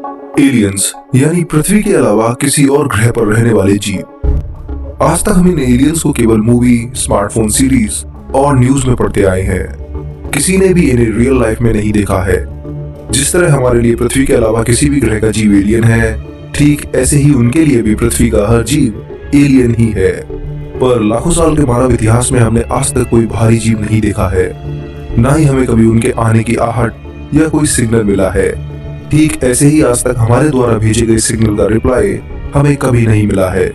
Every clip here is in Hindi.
एलियंस यानी पृथ्वी के अलावा किसी और ग्रह पर रहने वाले जीव। आज तक हम इन एलियंस को केवल मूवी, स्मार्टफोन सीरीज और न्यूज में पढ़ते आए हैं। किसी ने भी इन्हें रियल लाइफ में नहीं देखा है। जिस तरह हमारे लिए पृथ्वी के अलावा किसी भी ग्रह का जीव एलियन है, ठीक ऐसे ही उनके लिए भी पृथ्वी का हर जीव एलियन ही है। पर लाखों साल के मानव इतिहास में हमने आज तक कोई भारी जीव नहीं देखा है, ना ही हमें कभी उनके आने की आहट या कोई सिग्नल मिला है। ठीक ऐसे ही आज तक हमारे द्वारा भेजे गए सिग्नल का रिप्लाई हमें कभी नहीं मिला है।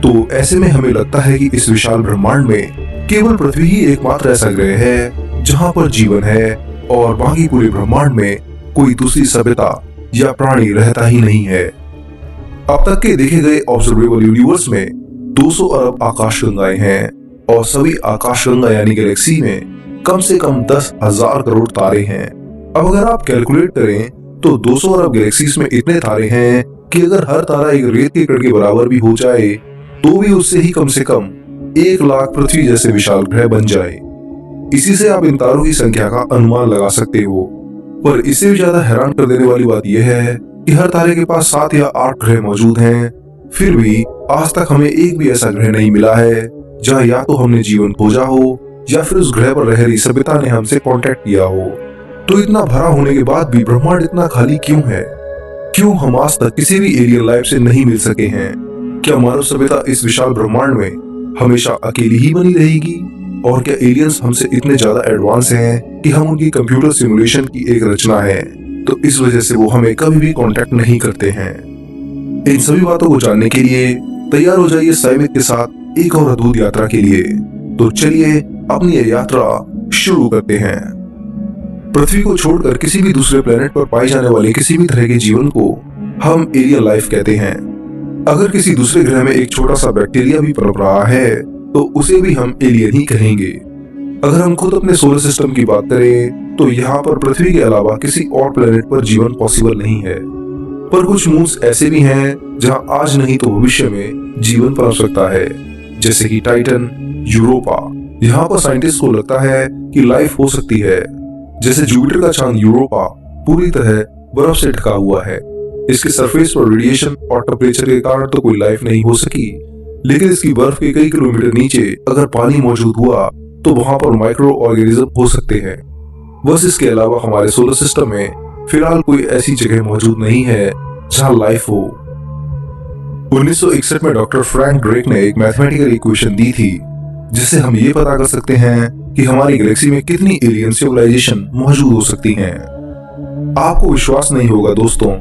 तो ऐसे में हमें लगता है कि इस विशाल ब्रह्मांड में केवल पृथ्वी ही एकमात्र ऐसा ग्रह है जहाँ पर जीवन है और बाकी पूरे ब्रह्मांड में कोई दूसरी सभ्यता या प्राणी रहता ही नहीं है। अब तक के देखे गए ऑब्जर्वेबल यूनिवर्स में 200 अरब आकाशगंगाएं हैं और सभी आकाशगंगा यानी गैलेक्सी में कम से कम 10,000 करोड़ तारे हैं। अब अगर आप कैलकुलेट करें तो 200 अरब गैलेक्सीज में इतने तारे हैं कि अगर हर तारा एक रेत के कण के बराबर भी हो जाए तो भी उससे ही कम से कम 1 लाख पृथ्वी जैसे विशाल ग्रह बन जाए। इसी से आप इन तारों की संख्या का अनुमान लगा सकते हो। पर इससे भी ज्यादा हैरान कर देने वाली बात यह है कि हर तारे के पास 7 या 8 ग्रह मौजूद हैं। फिर भी आज तक हमें एक भी ऐसा ग्रह नहीं मिला है जहाँ या तो हमने जीवन खोजा हो या फिर उस ग्रह पर रह रही सभ्यता ने हमसे कांटेक्ट किया हो। तो इतना भरा होने के बाद भी ब्रह्मांड इतना खाली क्यों है? क्यों हम आज तक किसी भी एलियन लाइफ से नहीं मिल सके हैं? क्या मानव सभ्यता इस विशाल ब्रह्मांड में हमेशा अकेली ही बनी रहेगी? और क्या एलियंस हमसे इतने ज्यादा एडवांस हैं कि हम उनकी कंप्यूटर सिमुलेशन की एक रचना है, तो इस वजह से वो हमें कभी भी कांटेक्ट नहीं करते हैं? इन सभी बातों को जानने के लिए तैयार हो जाइए साइमित के साथ एक और अद्भुत यात्रा के लिए। तो चलिए अपनी ये यात्रा शुरू करते हैं। पृथ्वी को छोड़कर किसी भी दूसरे प्लेनेट पर पाए जाने वाले किसी भी तरह के जीवन को हम एलियन लाइफ कहते हैं। अगर किसी दूसरे ग्रह में एक छोटा सा बैक्टीरिया भी पनप रहा है तो उसे भी हम एलियन ही कहेंगे। अगर हम खुद अपने सोलर सिस्टम की बात करें तो यहाँ पर पृथ्वी के अलावा किसी और प्लेनेट पर जीवन पॉसिबल नहीं है। पर कुछ मून्स ऐसे भी हैं जहाँ आज नहीं तो भविष्य में जीवन पनप सकता है, जैसे कि टाइटन, यूरोपा। यहाँ पर साइंटिस्ट को लगता है कि लाइफ हो सकती है। जैसे जुपिटर का चांद यूरोपा पूरी तरह बर्फ से ढका हुआ है। इसके सरफेस पर रेडिएशन और टेम्परेचर के कारण तो कोई लाइफ नहीं हो सकी, लेकिन इसकी बर्फ के कई किलोमीटर नीचे अगर पानी मौजूद हुआ तो वहां पर माइक्रो ऑर्गेनिज्म हो सकते हैं। बस इसके अलावा हमारे सोलर सिस्टम में फिलहाल कोई ऐसी जगह मौजूद नहीं है जहां लाइफ हो। 1961 में डॉक्टर फ्रैंक ड्रेक ने एक मैथमेटिकल इक्वेशन दी थी जिससे हम ये पता कर सकते हैं कि हमारी गैलेक्सी में कितनी एलियन सिविलाइजेशन मौजूद हो सकती हैं। आपको विश्वास नहीं होगा दोस्तों,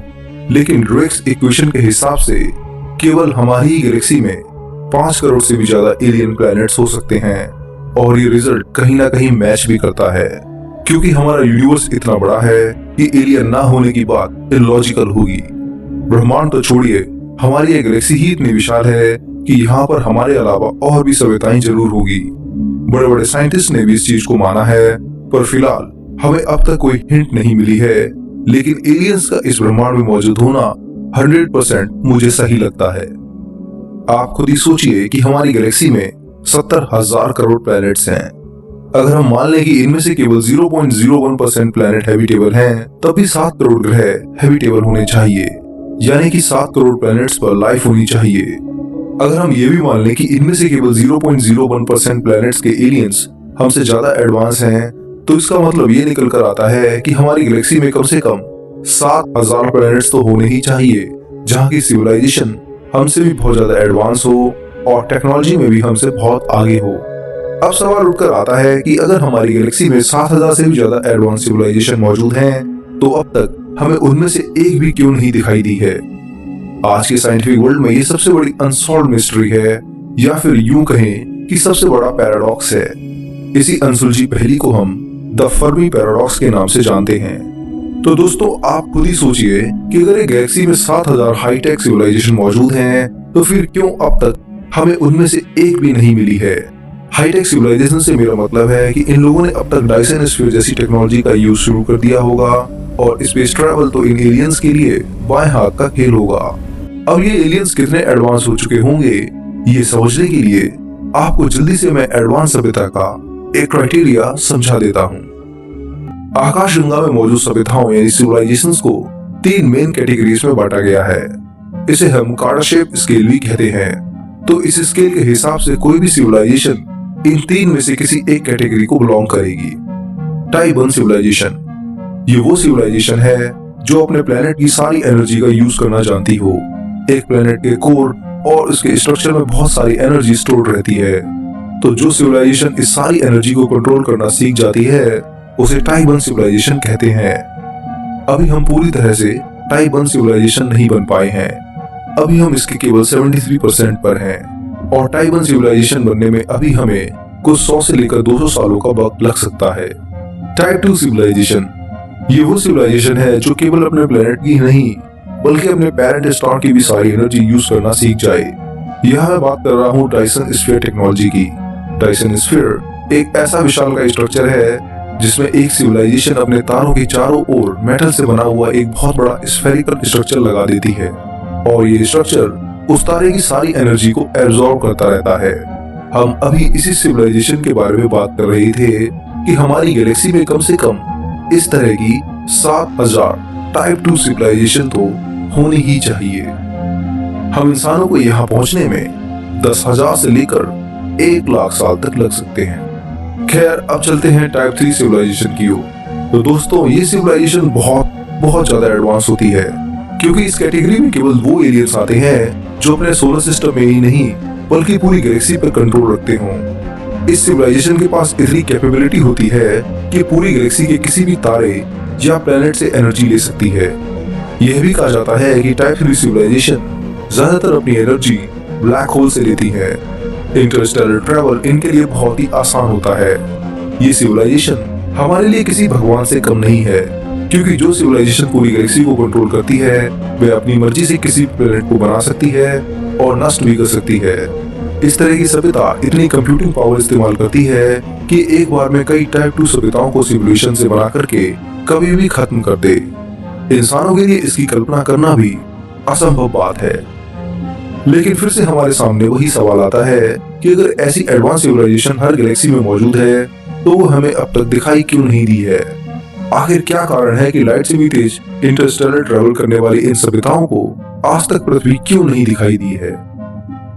लेकिन ड्रेक्स इक्वेशन के हिसाब से केवल हमारी ही गैलेक्सी में 5 करोड़ से भी ज्यादा एलियन प्लैनेट्स हो सकते हैं। और ये रिजल्ट कहीं ना कहीं मैच भी करता है, क्योंकि हमारा यूनिवर्स इतना बड़ा है कि एलियन ना होने की बात इलॉजिकल होगी। ब्रह्मांड तो छोड़िए, हमारी ये गैलेक्सी ही इतनी विशाल है कि यहाँ पर हमारे अलावा और भी सभ्यताएं जरूर होगी। बड़े बड़े साइंटिस्ट ने भी इस चीज को माना है, पर फिलहाल हमें अब तक कोई हिंट नहीं मिली है। लेकिन एलियंस का इस ब्रह्मांड में मौजूद होना 100% मुझे सही लगता है। आप खुद ही सोचिए कि हमारी गैलेक्सी में 70,000 करोड़ प्लैनेट्स हैं। अगर हम मान लें कि इनमें से केवल 0.01% प्लैनेट हैबिटेबल हैं, तब भी 7 करोड़ ग्रह हैबिटेबल होने चाहिए, यानी कि 7 करोड़ प्लैनेट्स पर लाइफ होनी चाहिए। अगर हम ये भी मान लें कि इनमें से केवल 0.01% प्लैनेट्स के एलियंस हमसे ज्यादा एडवांस हैं, तो इसका मतलब ये निकल कर आता है कि हमारी गैलेक्सी में कम से कम 7,000 प्लैनेट्स तो होने ही चाहिए जहाँ की सिविलाइजेशन हमसे भी बहुत ज्यादा एडवांस हो और टेक्नोलॉजी में भी हमसे बहुत आगे हो। अब सवाल उठकर आता है कि अगर हमारी गैलेक्सी में 7,000 से भी ज्यादा एडवांस सिविलाइजेशन मौजूद हैं, तो अब तक हमें उनमें से एक भी क्यों नहीं दिखाई दी है? आज के साइंटिफिक वर्ल्ड में ये सबसे बड़ी अनसॉल्व्ड मिस्ट्री है, या फिर यूं कहें कि सबसे बड़ा पैराडॉक्स है। इसी अनसुलझी पहेली को हम द फर्मी पैराडॉक्स के नाम से जानते हैं। तो दोस्तों आप खुद ही सोचिए कि अगर एक गैलेक्सी में 7,000 हाईटेक सिविलाइजेशन मौजूद हैं, तो फिर क्यों अब तक हमें उनमें से एक भी नहीं मिली है? हाईटेक सिविलाइजेशन से मेरा मतलब है कि इन लोगों ने अब तक डायसन स्फीयर जैसी टेक्नोलॉजी का यूज शुरू कर दिया होगा, और स्पेस ट्रैवल तो इन एलियंस के लिए बाएं हाथ का खेल होगा। अब ये एलियंस कितने एडवांस हो चुके होंगे, ये समझने के लिए आपको जल्दी से मैं एडवांस सभ्यता का एक क्राइटेरिया समझा देता हूँ। आकाशगंगा में मौजूद सभ्यताओं यानी सिविलाइजेशंस को तीन मेन कैटेगरीज में बांटा गया है। इसे हम कार्डाशेप स्केल भी कहते हैं। तो इस स्केल के हिसाब से कोई भी सिविलाइजेशन इन तीन में से किसी एक कैटेगरी को बिलोंग करेगी। टाइप 1 सिविलाइजेशन, ये वो सिविलाइजेशन है जो अपने प्लेनेट की सारी एनर्जी का यूज करना जानती हो। एक प्लेनेट के कोर और उसके स्ट्रक्चर में बहुत सारी एनर्जी स्टोर रहती है। तो जो सिविलाइजेशन इस सारी एनर्जी को कंट्रोल करना सीख जाती है उसे टाइप 1 सिविलाइजेशन कहते हैं। अभी हम पूरी तरह से टाइप 1 सिविलाइजेशन नहीं बन पाए हैं। अभी हम इसके केवल 73% पर हैं और टाइप 1 सिविलाइजेशन बनने में अभी हमें कुछ 100 से लेकर 200 सालों का वक्त लग सकता है। टाइप 2 सिविलाइजेशन, ये वो सिविलाइजेशन है जो केवल अपने प्लेनेट की नहीं बल्कि अपने पेरेंट स्टार की भी सारी एनर्जी यूज करना सीख जाए। यह मैं बात कर रहा हूँ डायसन स्फीयर टेक्नोलॉजी की। डायसन स्फीयर एक ऐसा विशाल का स्ट्रक्चर है जिसमें एक सिविलाइजेशन अपने तारों के चारों ओर मेटल से बना हुआ एक बहुत बड़ा स्फेरिकल स्ट्रक्चर लगा देती है और ये स्ट्रक्चर उस तारे की सारी एनर्जी को एब्जॉर्ब करता रहता है। हम अभी इसी सिविलाइजेशन के बारे में बात कर रहे थे कि हमारी गैलेक्सी में कम से कम इस तरह की 7000 टाइप 2 सिविलाइजेशन तो होनी ही चाहिए। हम इंसानों को यहाँ पहुंचने में 10,000 से लेकर 1 लाख साल तक लग सकते हैं। खैर, अब चलते हैं टाइप 3 सिविलाइजेशन की ओर। तो दोस्तों, ये सिविलाइजेशन बहुत ज्यादा एडवांस होती है क्योंकि इस कैटेगरी में केवल वो एलियंस आते हैं जो अपने सोलर सिस्टम में ही नहीं बल्कि पूरी गैलेक्सी पर कंट्रोल रखते हों। इस सिविलाइजेशन के पास इतनी कैपेबिलिटी होती है कि पूरी गैलेक्सी के किसी भी तारे या प्लेनेट से एनर्जी ले सकती है। यह भी कहा जाता है कि टाइप 3 सिविलाइजेशन ज्यादातर अपनी एनर्जी ब्लैक होल से लेती है। इंटरस्टेलर ट्रैवल इनके लिए बहुत ही आसान होता है। ये सिविलाइजेशन हमारे लिए किसी भगवान से कम नहीं है क्योंकि जो सिविलाइजेशन पूरी गैलेक्सी को कंट्रोल करती है वह अपनी मर्जी से किसी प्लेनेट को बना सकती है और नष्ट भी कर सकती है। इस तरह की सभ्यता इतनी कंप्यूटिंग पावर इस्तेमाल करती है कि एक बार में कई टाइप 2 सभ्यताओं को सिमुलेशन से बना करके कभी भी खत्म कर दे। इंसानों के लिए इसकी कल्पना करना भी असंभव बात है। लेकिन फिर से हमारे सामने वही सवाल आता है कि अगर ऐसी एडवांस सिविलाइजेशन हर गैलेक्सी में मौजूद है तो वो हमें अब तक दिखाई क्यों नहीं दी है? आखिर क्या कारण है कि लाइट से भी तेज इंटरस्टेलर ट्रैवल करने वाली इन सभ्यताओं को आज तक पृथ्वी क्यों नहीं दिखाई दी है?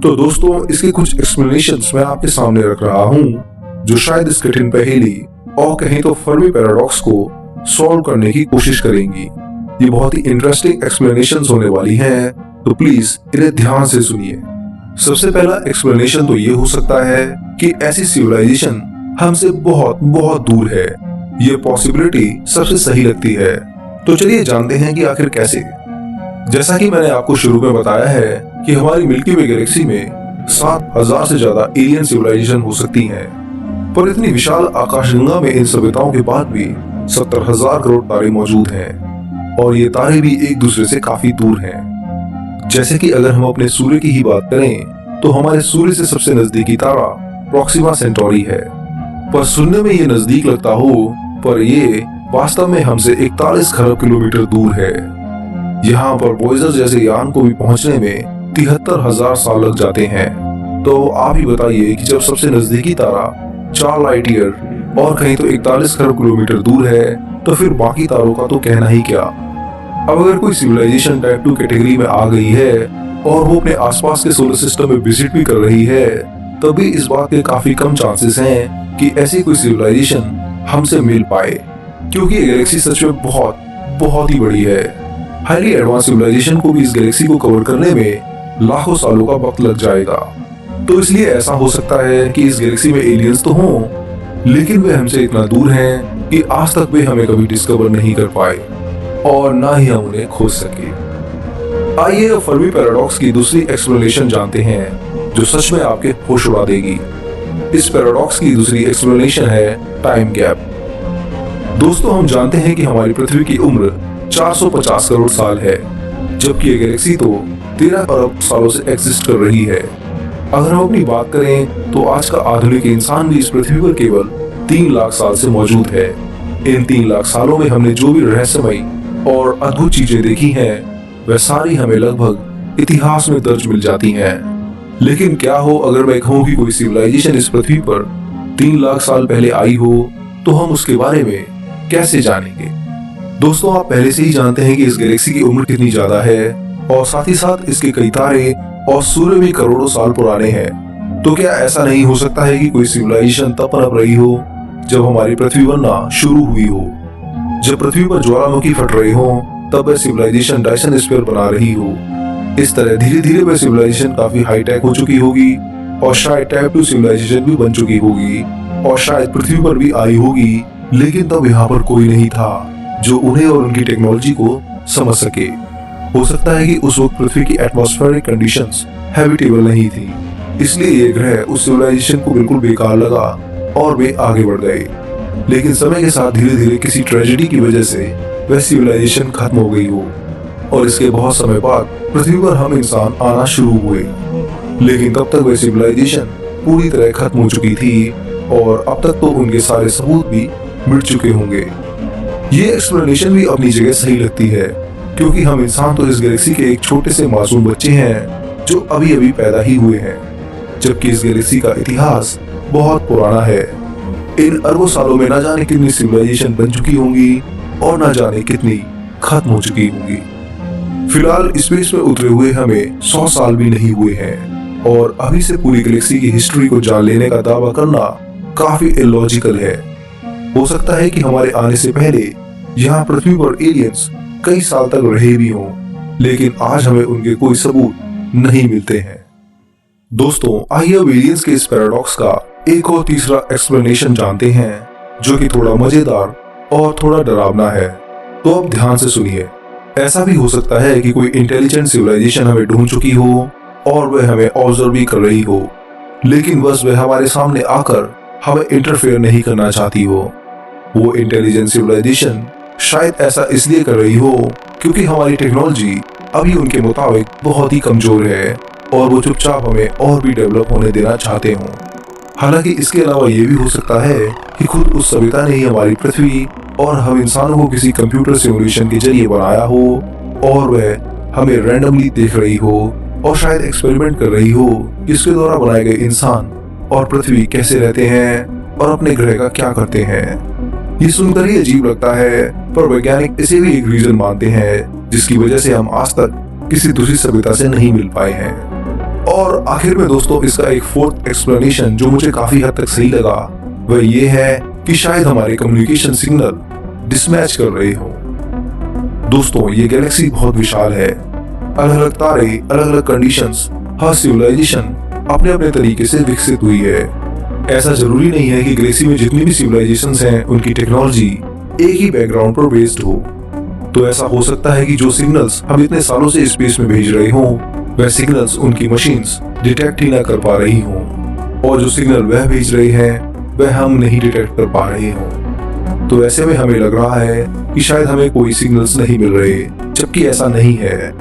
तो दोस्तों, इसके कुछ एक्सप्लेनेशंस मैं आपके सामने रख रहा हूँ जो शायद इस कठिन पहेली और कहीं तो फर्मी पैराडॉक्स को सॉल्व करने की कोशिश करेंगी। ये बहुत ही इंटरेस्टिंग एक्सप्लेनेशंस होने वाली हैं, तो प्लीज इन्हें ध्यान से सुनिए। सबसे पहला एक्सप्लेनेशन तो ये हो सकता है कि ऐसी सिविलाइजेशन हमसे बहुत दूर है। ये पॉसिबिलिटी सबसे सही लगती है। तो चलिए जानते हैं कि आखिर कैसे। जैसा कि मैंने आपको शुरू में बताया है कि हमारी मिल्की वे गैलेक्सी में 7,000 से ज्यादा एलियन सिविलाइजेशन हो सकती हैं, पर इतनी विशाल आकाशगंगा में इन सभ्यताओं के बाद भी 70,000 करोड़ तारे मौजूद हैं और ये तारे भी एक दूसरे से काफी दूर हैं। जैसे कि अगर हम अपने सूर्य की ही बात करें तो हमारे सूर्य से सबसे नजदीकी तारा प्रोक्सिमा सेंटोरी है। पर सुनने में ये नजदीक लगता हो पर ये वास्तव में हमसे 41 खरब किलोमीटर दूर है। यहाँ पर वॉयेजर जैसे यान को भी पहुंचने में 73,000 साल लग जाते हैं। तो आप ही बताइए कि जब सबसे नजदीकी तारा 4 लाइट ईयर और कहीं तो 41 खरब किलोमीटर दूर है तो फिर बाकी तारों का तो कहना ही क्या। अब अगर कोई सिविलाइजेशन टाइप 2 कैटेगरी में आ गई है और वो अपने आसपास के सोलर सिस्टम में विजिट भी कर रही है, तब भी इस बात के काफी कम चांसेस हैं कि ऐसी कोई सिविलाइजेशन हमसे मिल पाए, क्योंकि ये गैलेक्सी सच में बहुत ही बड़ी है। हाईली एडवांस सिविलाइजेशन को भी इस गैलेक्सी को कवर करने में लाखों सालों का वक्त लग जाएगा। तो इसलिए ऐसा हो सकता है कि इस गैलेक्सी में एलियंस तो हों, लेकिन वे हमसे इतना दूर हैं कि आज तक वे हमें कभी डिस्कवर नहीं कर पाए और ना ही हम उन्हें खोज सके। आइए अब फर्मी पैराडॉक्स की दूसरी एक्सप्लेनेशन जानते हैं जो सच में आपके होश उड़ा देगी। इस पैराडॉक्स की दूसरी एक्सप्लेनेशन है टाइम गैप। दोस्तों, हम जानते हैं कि हमारी पृथ्वी की उम्र 450 करोड़ साल है, जबकि ये गैलेक्सी तो 13 अरब सालों से एग्जिस्ट कर रही है। अगर हम अपनी बात करें तो आज का आधुनिक इंसान भी इस पृथ्वी पर केवल 3 लाख साल से मौजूद है। इन 3 लाख सालों में हमने जो भी रहस्यमयी और अद्भुत चीजें देखी हैं वह सारी हमें लगभग इतिहास में दर्ज मिल जाती हैं। लेकिन क्या हो अगर मैं कहूँ कि कोई सिविलाइजेशन इस पृथ्वी पर 3 लाख साल पहले आई हो, तो हम उसके बारे में कैसे जानेंगे? दोस्तों, आप पहले से ही जानते हैं कि इस गैलेक्सी की उम्र कितनी ज्यादा है और साथ ही साथ इसके कई तारे और सूर्य भी करोड़ों साल पुराने हैं। तो क्या ऐसा नहीं हो सकता है कि कोई सिविलाइजेशन तब पनप रही हो जब हमारी पृथ्वी बनना शुरू हुई हो? जब पृथ्वी पर ज्वालामुखी फट रहे हो तब वह सिविलाइजेशन डायसन स्फीयर बना रही हो। इस तरह धीरे धीरे वह सिविलाइजेशन काफी हाईटेक हो चुकी होगी और शायद टाइप 2 सिविलाइजेशन भी बन चुकी होगी और शायद पृथ्वी पर भी आई होगी, लेकिन तब यहाँ पर कोई नहीं था जो उन्हें और उनकी टेक्नोलॉजी को समझ सके। हो सकता है कि उस वक्त पृथ्वी की एटमॉस्फेरिक कंडीशंस हैबिटेबल नहीं थी, इसलिए ये ग्रह उस सिविलाइजेशन को बिल्कुल बेकार लगा और वे आगे बढ़ गए। लेकिन समय के साथ धीरे धीरे किसी ट्रेजेडी की वजह से वह सिविलाइजेशन खत्म हो गई हो और इसके बहुत समय बाद पृथ्वी पर हम इंसान आना शुरू हुए। लेकिन तब तक वह सिविलाइजेशन पूरी तरह खत्म हो चुकी थी और अब तक तो उनके सारे सबूत भी मिट चुके होंगे। ये एक्सप्लेनेशन भी अपनी जगह सही लगती है, क्योंकि हम इंसान तो इस गैलेक्सी के एक छोटे से मासूम बच्चे हैं जो अभी अभी पैदा ही हुए हैं, जबकि इस गैलेक्सी का इतिहास बहुत पुराना है। इन अरबों सालों में न जाने कितनी सिविलाइजेशन बन चुकी होंगी और न जाने कितनी खत्म हो चुकी होंगी। फिलहाल स्पेस में उतरे हुए हमें 100 साल भी नहीं हुए हैं और अभी से पूरी गैलेक्सी की हिस्ट्री को जान लेने का दावा करना काफी इलॉजिकल है। हो सकता है कि हमारे आने से पहले यहाँ पृथ्वी पर एलियंस कई साल तक रहे भी हों, लेकिन आज हमें उनके कोई सबूत नहीं मिलते हैं। दोस्तों, आइए अब एलियंस के इस पैराडॉक्स का एक और तीसरा एक्सप्लेनेशन जानते हैं, जो कि थोड़ा मजेदार और थोड़ा डरावना है। तो अब ध्यान से सुनिए। ऐसा भी हो सकता है कि कोई इंटेलिजेंट सिविलाइजेशन हमें ढूंढ चुकी हो और वह हमें ऑब्जर्व भी कर रही हो, लेकिन बस वह हमारे सामने आकर हमें इंटरफेयर नहीं करना चाहती हो। वो इंटेलिजेंट सिविलाइजेशन शायद ऐसा इसलिए कर रही हो क्योंकि हमारी टेक्नोलॉजी अभी उनके मुताबिक बहुत ही कमजोर है और वो चुपचाप हमें और भी डेवलप होने देना चाहते हो। हालांकि इसके अलावा ये भी हो सकता है कि खुद उस सभ्यता ने ही हमारी पृथ्वी और हम इंसानों को किसी कंप्यूटर सिमुलेशन के जरिए बनाया हो और वह हमें रैंडमली देख रही हो और शायद एक्सपेरिमेंट कर रही हो जिसके द्वारा बनाए गए इंसान और पृथ्वी कैसे रहते हैं और अपने ग्रह का क्या करते हैं। ये सुनकर ही अजीब लगता है, पर वैज्ञानिक इसे भी एक रीजन मानते हैं जिसकी वजह से हम आज तक किसी दूसरी सभ्यता से नहीं मिल पाए हैं। और आखिर में दोस्तों, इसका एक फोर्थ एक्सप्लेनेशन जो मुझे काफी हद तक सही लगा वह ये है कि शायद हमारे कम्युनिकेशन सिग्नल डिसमैच कर रहे हो। दोस्तों, ये गैलेक्सी बहुत विशाल है, अलग अलग तारे, अलग अलग कंडीशंस, हर सिविलाइजेशन अपने अपने तरीके से विकसित हुई है। ऐसा जरूरी नहीं है कि गैलेक्सी में जितनी भी सिविलाइजेशंस हैं उनकी टेक्नोलॉजी एक ही बैकग्राउंड पर बेस्ड हो। तो ऐसा हो सकता है कि जो सिग्नल्स हम इतने सालों से स्पेस में भेज रहे हों वह सिग्नल्स उनकी मशीन्स डिटेक्ट ही ना कर पा रही हों, और जो सिग्नल वह भेज रहे हैं वह हम नहीं डिटेक्ट कर पा रहे हों। तो ऐसे में हमें लग रहा है कि शायद हमें कोई सिग्नल्स नहीं मिल रहे, जबकि ऐसा नहीं है।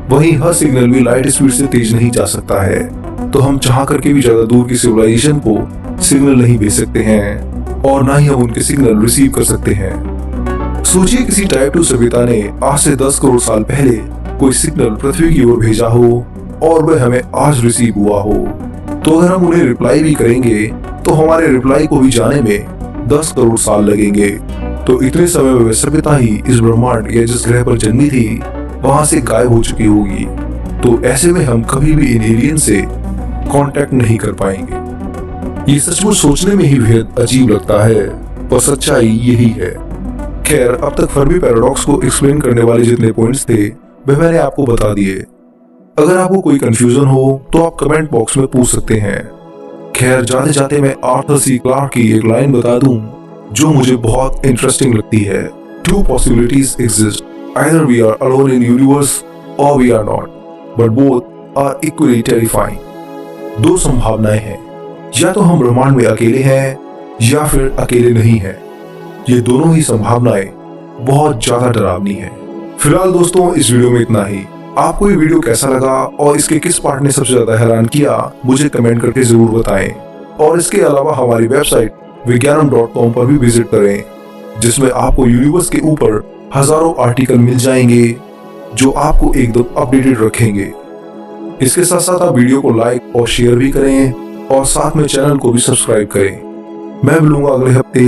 वहीं हर सिग्नल भी लाइट स्पीड से तेज नहीं जा सकता है, तो हम चाह करके भी ज्यादा दूर की सिविलाइजेशन को सिग्नल नहीं भेज सकते हैं और ना ही हम उनके सिग्नल रिसीव कर सकते हैं। सोचिए किसी टाइप 2 सभ्यता ने आज से 10 करोड़ साल पहले कोई सिग्नल पृथ्वी की ओर भेजा हो और वह हमें आज रिसीव हुआ हो, तो अगर हम उन्हें रिप्लाई भी करेंगे तो हमारे रिप्लाई को भी जाने में 10 करोड़ साल लगेंगे। तो इतने समय में वह सभ्यता ही इस ब्रह्मांड या जिस ग्रह पर जन्मी थी वहां से गायब हो चुकी होगी। तो ऐसे में हम कभी भी इन एलियन से कांटेक्ट नहीं कर पाएंगे। ये सचमुच सोचने में ही बेहद अजीब लगता है, पर सच्चाई यही है। खैर, अब तक फर्मी पैराडॉक्स को एक्सप्लेन करने वाले जितने पॉइंट्स थे वह मैंने आपको बता दिए। अगर आपको कोई कंफ्यूजन हो तो आप कमेंट बॉक्स में पूछ सकते हैं। खैर, जाते जाते मैं आर्थर सी क्लार्क की एक लाइन बता दूं जो मुझे बहुत इंटरेस्टिंग लगती है। 2 possibilities exist. Either we are alone in universe or we are not, but both are equally terrifying. 2 संभावनाएं हैं, या तो हम ब्रह्मांड में अकेले हैं या फिर अकेले नहीं हैं। ये दोनों ही संभावनाएं बहुत ज्यादा डरावनी हैं। फिलहाल दोस्तों, इस वीडियो में इतना ही। आपको ये वीडियो कैसा लगा और इसके किस पार्ट ने सबसे ज्यादा हैरान किया मुझे कमेंट करके जरूर बताएं। और इसके अलावा हमारी वेबसाइट विज्ञानम.com पर भी विजिट करें, जिसमें आपको यूनिवर्स के ऊपर हजारों आर्टिकल मिल जाएंगे जो आपको एकदम अपडेटेड रखेंगे। इसके साथ साथ आप वीडियो को लाइक और शेयर भी करें और साथ में चैनल को भी सब्सक्राइब करें। मैं मिलूंगा अगले हफ्ते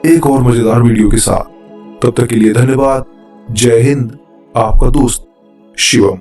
एक और मजेदार वीडियो के साथ। तब तक के लिए धन्यवाद। जय हिंद, आपका दोस्त शिवम।